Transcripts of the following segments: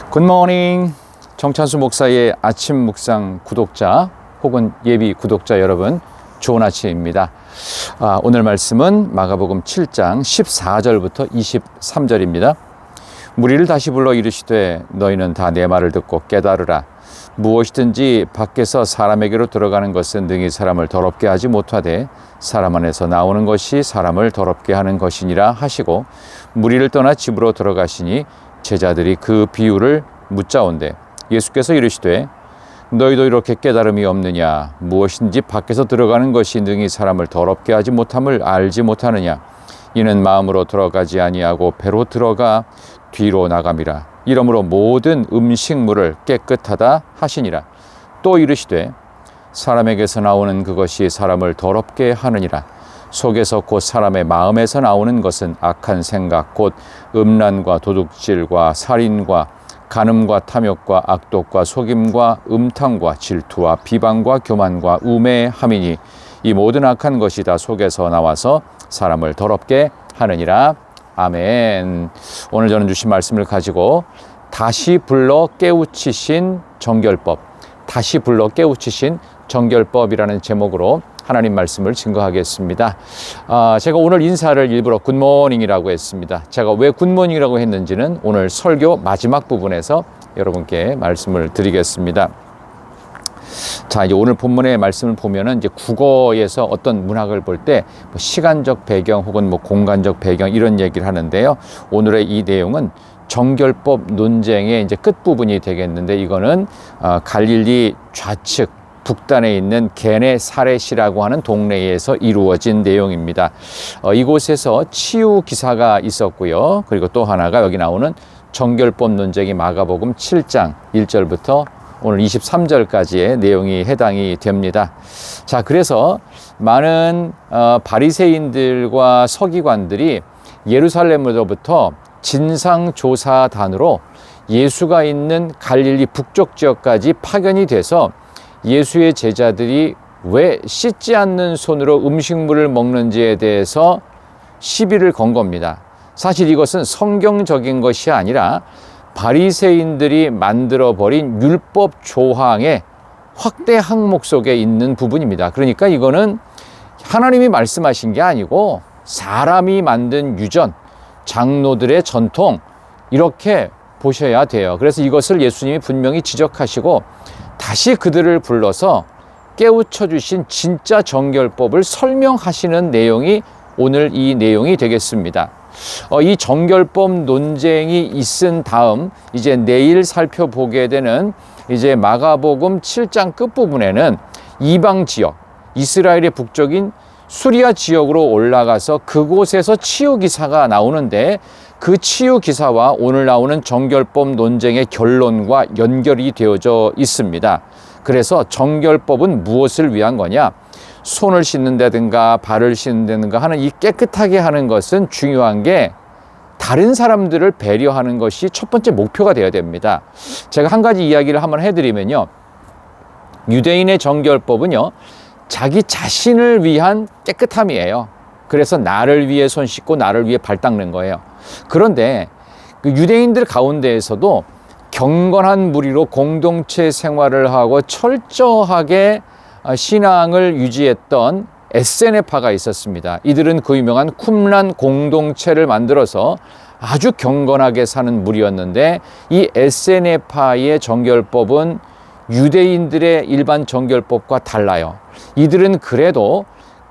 굿모닝. 정찬수 목사의 아침 묵상 구독자 혹은 예비 구독자 여러분, 좋은 아침입니다. 오늘 말씀은 마가복음 7장 14절부터 23절입니다. 무리를 다시 불러 이르시되 너희는 다 내 말을 듣고 깨달으라. 무엇이든지 밖에서 사람에게로 들어가는 것은 능히 사람을 더럽게 하지 못하되 사람 안에서 나오는 것이 사람을 더럽게 하는 것이니라 하시고, 무리를 떠나 집으로 들어가시니 제자들이 그 비유를 묻자온대. 예수께서 이르시되 너희도 이렇게 깨달음이 없느냐? 무엇인지 밖에서 들어가는 것이 능히 사람을 더럽게 하지 못함을 알지 못하느냐? 이는 마음으로 들어가지 아니하고 배로 들어가 뒤로 나감이라. 이러므로 모든 음식물을 깨끗하다 하시니라. 또 이르시되 사람에게서 나오는 그것이 사람을 더럽게 하느니라. 속에서 곧 사람의 마음에서 나오는 것은 악한 생각 곧 음란과 도둑질과 살인과 간음과 탐욕과 악독과 속임과 음탕과 질투와 비방과 교만과 우매함이니 이 모든 악한 것이 다 속에서 나와서 사람을 더럽게 하느니라. 아멘. 오늘 저는 주신 말씀을 가지고 다시 불러 깨우치신 정결법, 다시 불러 깨우치신 정결법이라는 제목으로 하나님 말씀을 증거하겠습니다. 제가 오늘 인사를 일부러 굿모닝이라고 했습니다. 제가 왜 굿모닝이라고 했는지는 오늘 설교 마지막 부분에서 여러분께 말씀을 드리겠습니다. 자, 이제 오늘 본문의 말씀을 보면은 이제 국어에서 어떤 문학을 볼 때 시간적 배경 혹은 공간적 배경 이런 얘기를 하는데요. 오늘의 이 내용은 정결법 논쟁의 이제 끝부분이 되겠는데, 이거는 갈릴리 좌측 북단에 있는 게네사렛이라고 하는 동네에서 이루어진 내용입니다. 이곳에서 치유 기사가 있었고요. 그리고 또 하나가 여기 나오는 정결법 논쟁이 마가복음 7장 1절부터 오늘 23절까지의 내용이 해당이 됩니다. 자, 그래서 많은 바리새인들과 서기관들이 예루살렘으로부터 진상조사단으로 예수가 있는 갈릴리 북쪽 지역까지 파견이 돼서 예수의 제자들이 왜 씻지 않는 손으로 음식물을 먹는지에 대해서 시비를 건 겁니다. 사실 이것은 성경적인 것이 아니라 바리새인들이 만들어버린 율법 조항의 확대 항목 속에 있는 부분입니다. 그러니까 이거는 하나님이 말씀하신 게 아니고 사람이 만든 유전, 장로들의 전통, 이렇게 보셔야 돼요. 그래서 이것을 예수님이 분명히 지적하시고 다시 그들을 불러서 깨우쳐 주신 진짜 정결법을 설명하시는 내용이 오늘 이 내용이 되겠습니다. 이 정결법 논쟁이 있은 다음 이제 내일 살펴보게 되는 이제 마가복음 7장 끝부분에는 이방 지역, 이스라엘의 북쪽인 수리아 지역으로 올라가서 그곳에서 치유 기사가 나오는데, 그 치유 기사와 오늘 나오는 정결법 논쟁의 결론과 연결이 되어져 있습니다. 그래서 정결법은 무엇을 위한 거냐? 손을 씻는다든가 발을 씻는다든가 하는 이 깨끗하게 하는 것은 중요한 게 다른 사람들을 배려하는 것이 첫 번째 목표가 되어야 됩니다. 제가 한 가지 이야기를 한번 해드리면요. 유대인의 정결법은요, 자기 자신을 위한 깨끗함이에요. 그래서 나를 위해 손 씻고 나를 위해 발 닦는 거예요. 그런데 그 유대인들 가운데에서도 경건한 무리로 공동체 생활을 하고 철저하게 신앙을 유지했던 에세네파가 있었습니다. 이들은 그 유명한 쿰란 공동체를 만들어서 아주 경건하게 사는 무리였는데, 이 에세네파의 정결법은 유대인들의 일반 정결법과 달라요. 이들은 그래도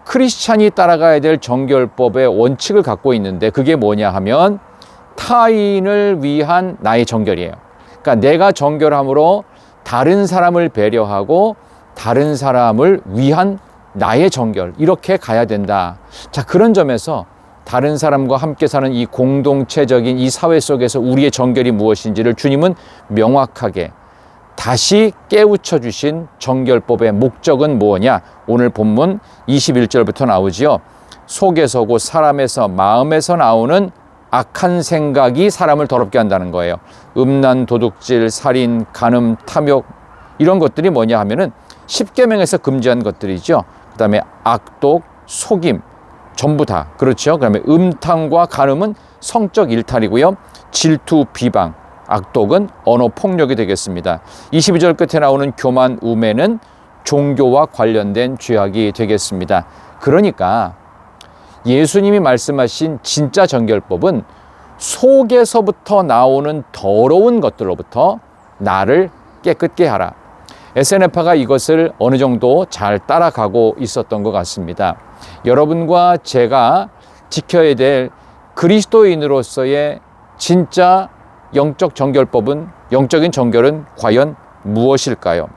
크리스찬이 따라가야 될 정결법의 원칙을 갖고 있는데, 그게 뭐냐 하면 타인을 위한 나의 정결이에요. 그러니까 내가 정결함으로 다른 사람을 배려하고 다른 사람을 위한 나의 정결, 이렇게 가야 된다. 자, 그런 점에서 다른 사람과 함께 사는 이 공동체적인 이 사회 속에서 우리의 정결이 무엇인지를 주님은 명확하게 다시 깨우쳐 주신 정결법의 목적은 뭐냐? 오늘 본문 21절부터 나오지요. 속에서 곧 사람에서 마음에서 나오는 악한 생각이 사람을 더럽게 한다는 거예요. 음란, 도둑질, 살인, 간음, 탐욕, 이런 것들이 뭐냐 하면은 십계명에서 금지한 것들이죠. 그 다음에 악독, 속임, 전부 다 그렇죠. 그 다음에 음탕과 간음은 성적 일탈이고요. 질투, 비방, 악독은 언어 폭력이 되겠습니다. 22절 끝에 나오는 교만, 우매는 종교와 관련된 죄악이 되겠습니다. 그러니까 예수님이 말씀하신 진짜 정결법은 속에서부터 나오는 더러운 것들로부터 나를 깨끗게 하라. SNF가 이것을 어느 정도 잘 따라가고 있었던 것 같습니다. 여러분과 제가 지켜야 될 그리스도인으로서의 진짜 영적 정결법은, 영적인 정결은 과연 무엇일까요?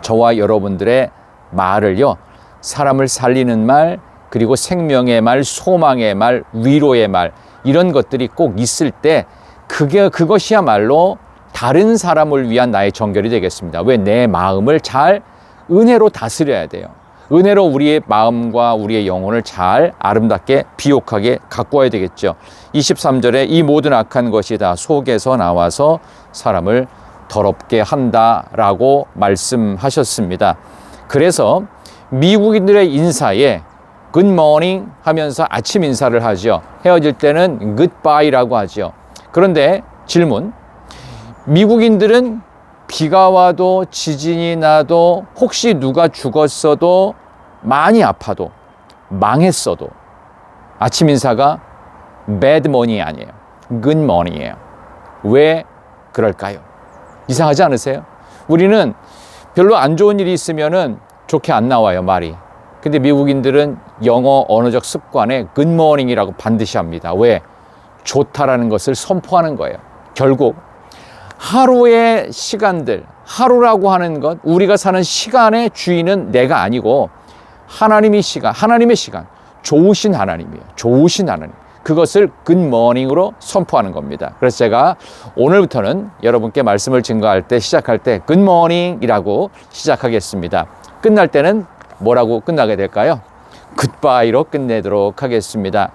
저와 여러분들의 말을요, 사람을 살리는 말, 그리고 생명의 말, 소망의 말, 위로의 말, 이런 것들이 꼭 있을 때 그것이야말로 다른 사람을 위한 나의 정결이 되겠습니다. 왜? 내 마음을 잘 은혜로 다스려야 돼요. 은혜로 우리의 마음과 우리의 영혼을 잘 아름답게 비옥하게 가꾸어야 되겠죠. 23절에 이 모든 악한 것이 다 속에서 나와서 사람을 더럽게 한다라고 말씀하셨습니다. 그래서 미국인들의 인사에 Good morning 하면서 아침 인사를 하죠. 헤어질 때는 Goodbye라고 하죠. 그런데 질문, 미국인들은 비가 와도 지진이 나도 혹시 누가 죽었어도 많이 아파도 망했어도 아침 인사가 Bad morning 아니에요. Good morning이에요. 왜 그럴까요? 이상하지 않으세요? 우리는 별로 안 좋은 일이 있으면은 좋게 안 나와요, 말이. 근데 미국인들은 영어 언어적 습관에 Good morning이라고 반드시 합니다. 왜? 좋다라는 것을 선포하는 거예요. 결국 하루의 시간들, 하루라고 하는 것, 우리가 사는 시간의 주인은 내가 아니고 하나님의 시간, 좋으신 하나님이에요. 좋으신 하나님. 그것을 Good morning으로 선포하는 겁니다. 그래서 제가 오늘부터는 여러분께 말씀을 증거할 때, 시작할 때 Good morning이라고 시작하겠습니다. 끝날 때는 뭐라고 끝나게 될까요? 굿바이로 끝내도록 하겠습니다.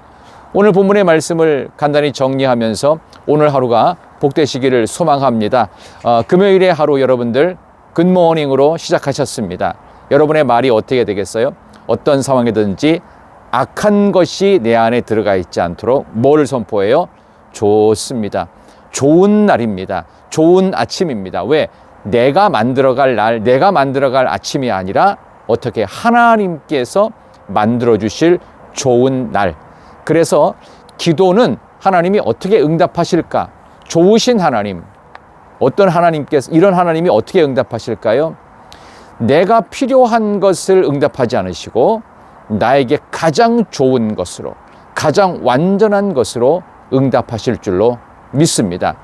오늘 본문의 말씀을 간단히 정리하면서 오늘 하루가 복되시기를 소망합니다. 금요일의 하루 여러분들 굿모닝으로 시작하셨습니다. 여러분의 말이 어떻게 되겠어요? 어떤 상황이든지 악한 것이 내 안에 들어가 있지 않도록 뭐를 선포해요? 좋습니다. 좋은 날입니다. 좋은 아침입니다. 왜? 내가 만들어갈 날, 내가 만들어갈 아침이 아니라 어떻게 하나님께서 만들어주실 좋은 날. 그래서 기도는 하나님이 어떻게 응답하실까? 좋으신 하나님, 어떤 하나님께서, 이런 하나님이 어떻게 응답하실까요? 내가 필요한 것을 응답하지 않으시고 나에게 가장 좋은 것으로, 가장 완전한 것으로 응답하실 줄로 믿습니다.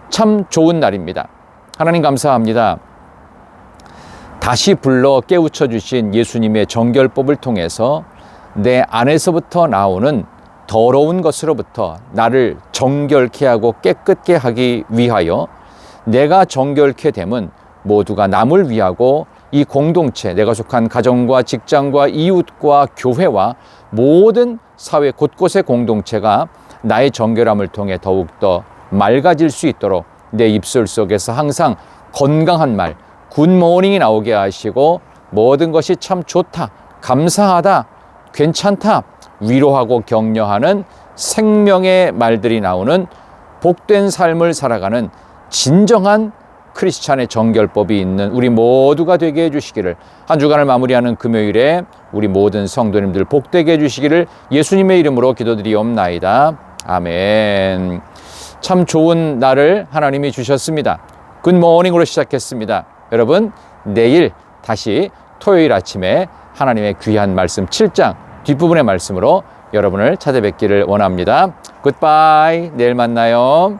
참 좋은 날입니다. 하나님 감사합니다. 다시 불러 깨우쳐 주신 예수님의 정결법을 통해서 내 안에서부터 나오는 더러운 것으로부터 나를 정결케 하고 깨끗게 하기 위하여 내가 정결케 되면 모두가 남을 위하고 이 공동체, 내가 속한 가정과 직장과 이웃과 교회와 모든 사회 곳곳의 공동체가 나의 정결함을 통해 더욱더 맑아질 수 있도록 내 입술 속에서 항상 건강한 말, 굿모닝이 나오게 하시고 모든 것이 참 좋다, 감사하다, 괜찮다, 위로하고 격려하는 생명의 말들이 나오는 복된 삶을 살아가는 진정한 크리스찬의 정결법이 있는 우리 모두가 되게 해주시기를, 한 주간을 마무리하는 금요일에 우리 모든 성도님들 복되게 해주시기를 예수님의 이름으로 기도드리옵나이다. 아멘. 참 좋은 날을 하나님이 주셨습니다. 굿모닝으로 시작했습니다. 여러분, 내일 다시 토요일 아침에 하나님의 귀한 말씀 7장 뒷부분의 말씀으로 여러분을 찾아뵙기를 원합니다. 굿바이. 내일 만나요.